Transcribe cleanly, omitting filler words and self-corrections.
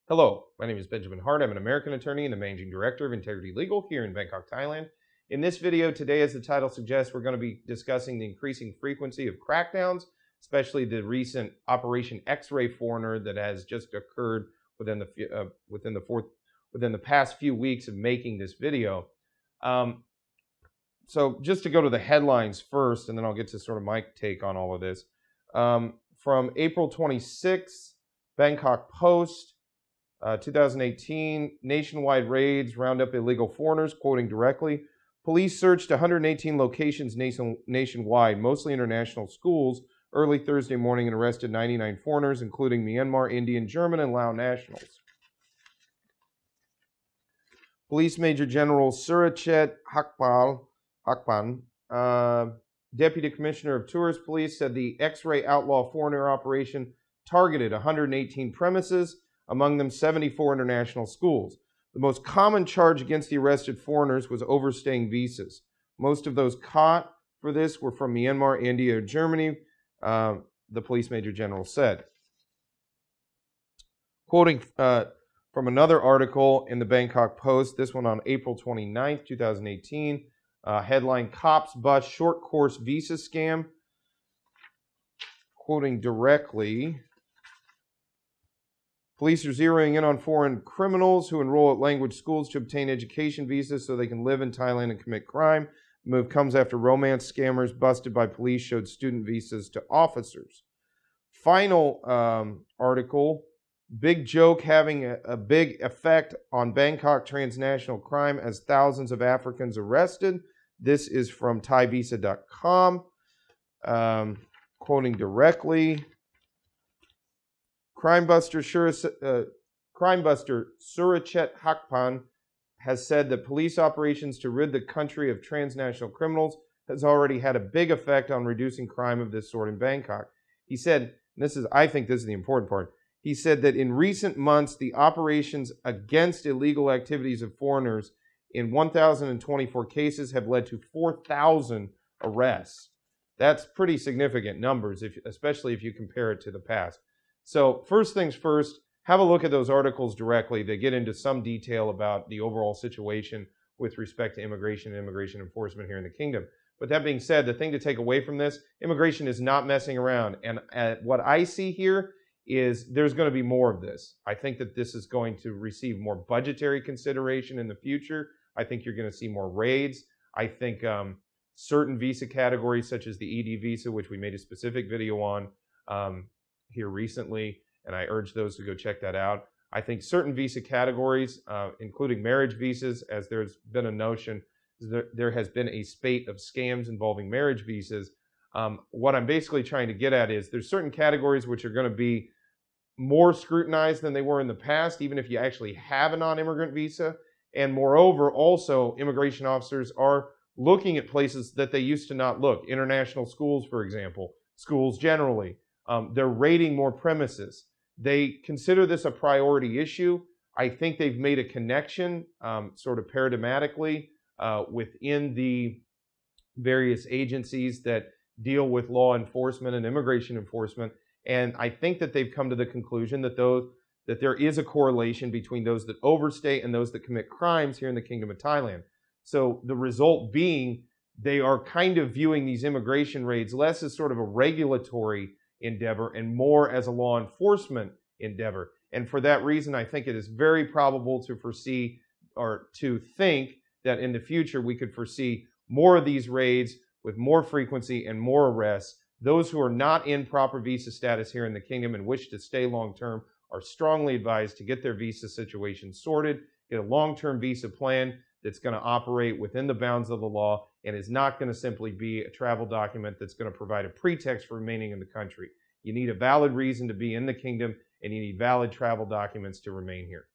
Hello, my name is Benjamin Hart. I'm an American attorney and the managing director of Integrity Legal here in Bangkok, Thailand. In this video today, as the title suggests, we're going to be discussing the increasing frequency of crackdowns, especially the recent Operation X-Ray Foreigner that has just occurred within the past few weeks of making this video. So just to go to the headlines first, and then I'll get to sort of my take on all of this. From April 26th, Bangkok Post. 2018, nationwide raids round up illegal foreigners, quoting directly. Police searched 118 locations nationwide, mostly international schools, early Thursday morning and arrested 99 foreigners, including Myanmar, Indian, German, and Lao nationals. Police Major General Surachet Hakpan, Deputy Commissioner of Tourist Police, said the X-ray outlaw foreigner operation targeted 118 premises, among them 74 international schools. The most common charge against the arrested foreigners was overstaying visas. Most of those caught for this were from Myanmar, India, or Germany, the police major general said. Quoting from another article in the Bangkok Post, this one on April 29th, 2018, headline, Cops Bust Short Course Visa Scam. Quoting directly, police are zeroing in on foreign criminals who enroll at language schools to obtain education visas so they can live in Thailand and commit crime. The move comes after romance scammers busted by police showed student visas to officers. Final article, big joke having a big effect on Bangkok transnational crime as thousands of Africans arrested. This is from ThaiVisa.com. Quoting directly, Crime buster Surachet Hakpan has said that police operations to rid the country of transnational criminals has already had a big effect on reducing crime of this sort in Bangkok. He said, I think this is the important part, he said that in recent months, the operations against illegal activities of foreigners in 1,024 cases have led to 4,000 arrests. That's pretty significant numbers, especially if you compare it to the past. So first things first, have a look at those articles directly. They get into some detail about the overall situation with respect to immigration and immigration enforcement here in the kingdom. But that being said, the thing to take away from this, immigration is not messing around. And what I see here is there's going to be more of this. I think that this is going to receive more budgetary consideration in the future. I think you're going to see more raids. I think certain visa categories such as the ED visa, which we made a specific video on, here recently, and I urge those to go check that out. I think certain visa categories, including marriage visas, as there's been a notion, there has been a spate of scams involving marriage visas. What I'm basically trying to get at is there's certain categories which are going to be more scrutinized than they were in the past, even if you actually have a non-immigrant visa. And moreover, also, immigration officers are looking at places that they used to not look. International schools, for example, schools generally. They're raiding more premises. They consider this a priority issue. I think they've made a connection, sort of paradigmatically, within the various agencies that deal with law enforcement and immigration enforcement. And I think that they've come to the conclusion that there is a correlation between those that overstay and those that commit crimes here in the Kingdom of Thailand. So the result being, they are kind of viewing these immigration raids less as sort of a regulatory endeavor and more as a law enforcement endeavor. And for that reason, I think it is very probable to foresee or to think that in the future we could foresee more of these raids with more frequency and more arrests. Those who are not in proper visa status here in the kingdom and wish to stay long-term are strongly advised to get their visa situation sorted, get a long-term visa plan that's going to operate within the bounds of the law and is not going to simply be a travel document that's going to provide a pretext for remaining in the country. You need a valid reason to be in the kingdom, and you need valid travel documents to remain here.